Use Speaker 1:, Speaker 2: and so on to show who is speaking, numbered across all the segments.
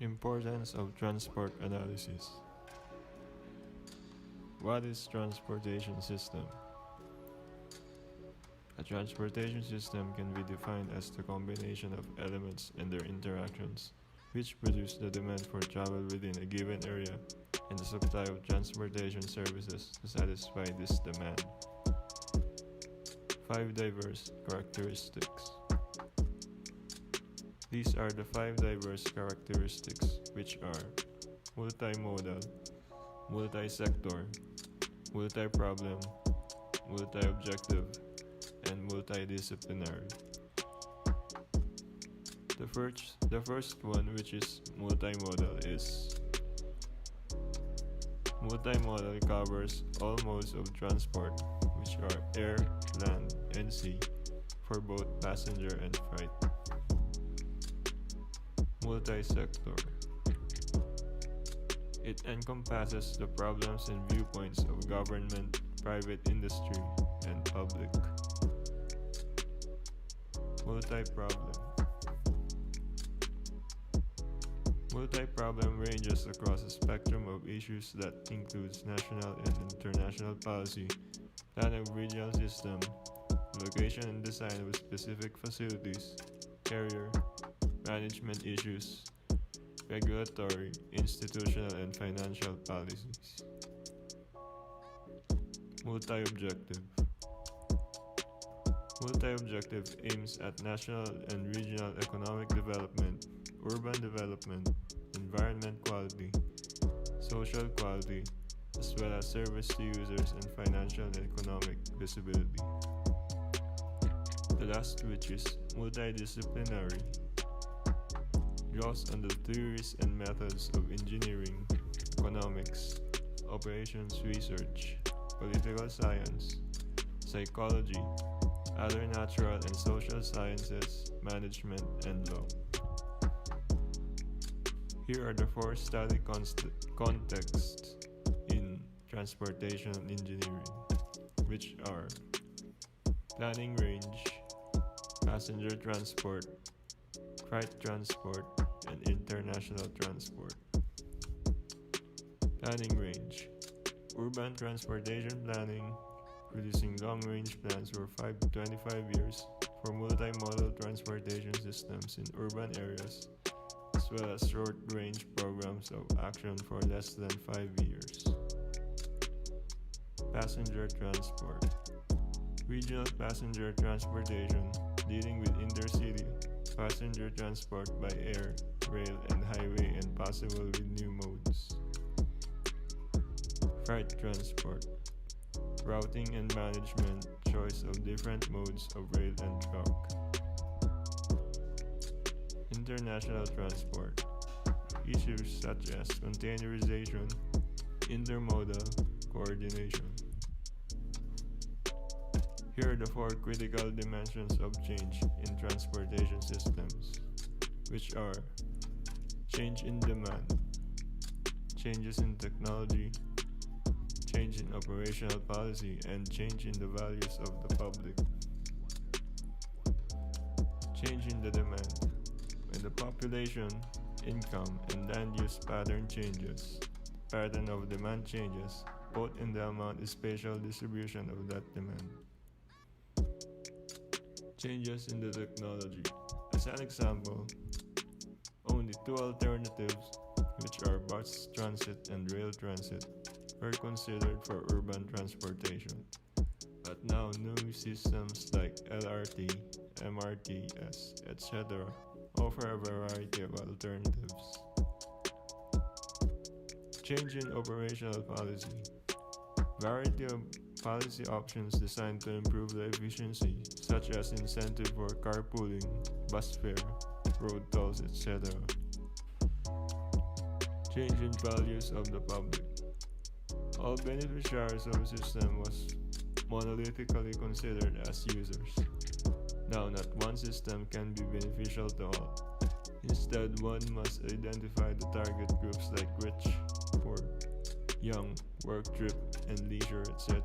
Speaker 1: Importance of transport analysis. What is transportation system? A transportation system can be defined as the combination of elements and their interactions, which produce the demand for travel within a given area and the supply of transportation services to satisfy this demand. 5 diverse characteristics. These are the 5 diverse characteristics, which are multimodal, multi-sector, multi-problem, multi-objective, and multidisciplinary. The first one, which is multimodal, is multimodal covers all modes of transport, which are air, land, and sea, for both passenger and freight. Multi-sector. It encompasses the problems and viewpoints of government, private industry, and public. Multi-problem. Multi-problem ranges across a spectrum of issues that includes national and international policy, plan of regional system, location and design of specific facilities, carrier, management issues, regulatory, institutional, and financial policies. Multi-objective. Multi-objective aims at national and regional economic development, urban development, environment quality, social quality, as well as service to users and financial and economic visibility. The last, which is multidisciplinary, draws on the theories and methods of engineering, economics, operations research, political science, psychology, other natural and social sciences, management, and law. Here are the 4 study contexts in transportation engineering, which are planning range, passenger transport, freight transport, and international transport. Planning range. Urban transportation planning, producing long-range plans for 5 to 25 years for multimodal transportation systems in urban areas, as well as short-range programs of action for less than 5 years. Passenger transport. Regional passenger transportation, dealing with intercity passenger transport by air, rail, and highway, and possible with new modes. Freight transport. Routing and management, choice of different modes of rail and truck. International transport. Issues such as containerization, intermodal coordination. Here are the 4 critical dimensions of change in transportation systems, which are change in demand, changes in technology, change in operational policy, and change in the values of the public. Change in the demand. When the population, income, and land use pattern changes, pattern of demand changes, both in the amount and spatial distribution of that demand. Changes in the technology. As an example, only 2 alternatives, which are bus transit and rail transit, were considered for urban transportation. But now new systems like LRT, MRTs, etc. offer a variety of alternatives. Change in operational policy. Variety of policy options designed to improve the efficiency, such as incentive for carpooling, bus fare, road tolls, etc. Change in values of the public. All beneficiaries of a system was monolithically considered as users. Now, not one system can be beneficial to all. Instead, one must identify the target groups like rich, poor, young, work trip, and leisure, etc.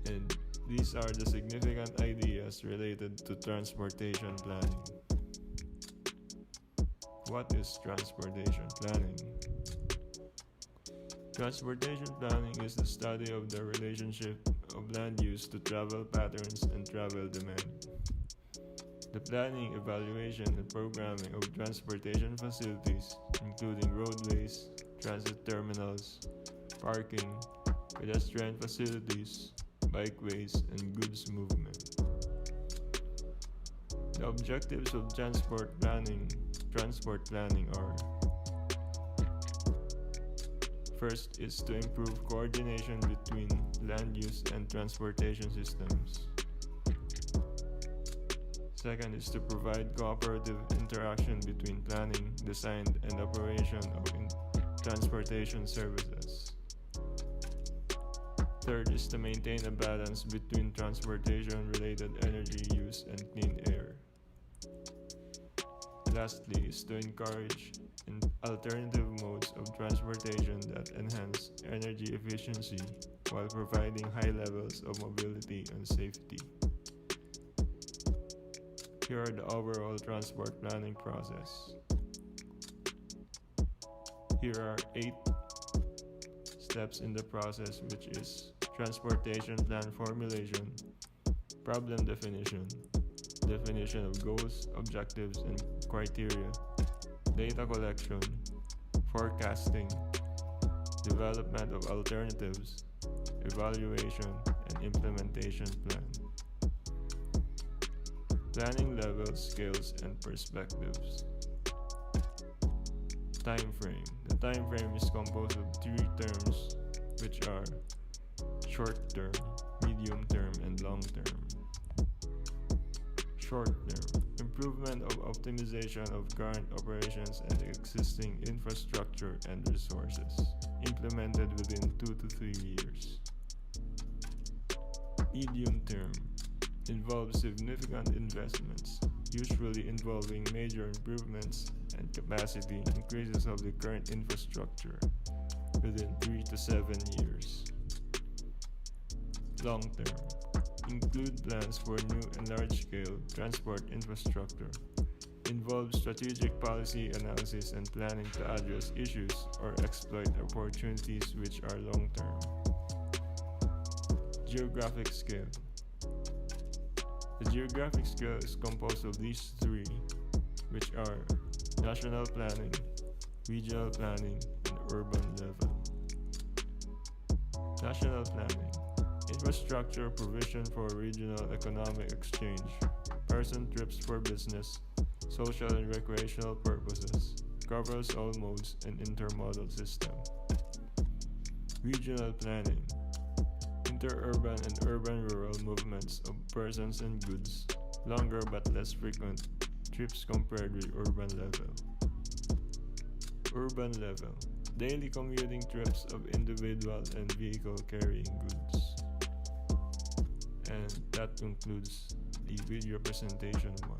Speaker 1: And these are the significant ideas related to transportation planning. What is transportation planning? Transportation planning is the study of the relationship of land use to travel patterns and travel demand. The planning, evaluation, and programming of transportation facilities, including roadways, transit terminals, parking, pedestrian facilities, bikeways, and goods movement. The objectives of transport planning are: first is to improve coordination between land use and transportation systems. Second is to provide cooperative interaction between planning, design, and operation of transportation services. Third is to maintain a balance between transportation-related energy use and clean air. Lastly is to encourage alternative modes of transportation that enhance energy efficiency while providing high levels of mobility and safety. Here are the overall transport planning process. Here are 8 steps in the process, which is transportation plan formulation, problem definition, definition of goals, objectives, and criteria, data collection, forecasting, development of alternatives, evaluation, and implementation plan. Planning levels, scales, and perspectives. Time frame. The time frame is composed of 3 terms, which are short term, medium term, and long term. Short term. Improvement of optimization of current operations and existing infrastructure and resources, implemented within 2 to 3 years. Medium term. Involves significant investments, usually involving major improvements and capacity increases of the current infrastructure within 3 to 7 years. Long term. Include plans for new and large-scale transport infrastructure. Involves strategic policy analysis and planning to address issues or exploit opportunities which are long-term. Geographic scale. The geographic scale is composed of these 3, which are national planning, regional planning, and urban level. National planning. Infrastructure provision for regional economic exchange, person trips for business, social and recreational purposes, covers all modes and intermodal system. Regional planning. Interurban and urban-rural movements of persons and goods, longer but less frequent trips compared with urban level. Urban level. Daily commuting trips of individual and vehicle carrying goods. And that concludes the video presentation 1.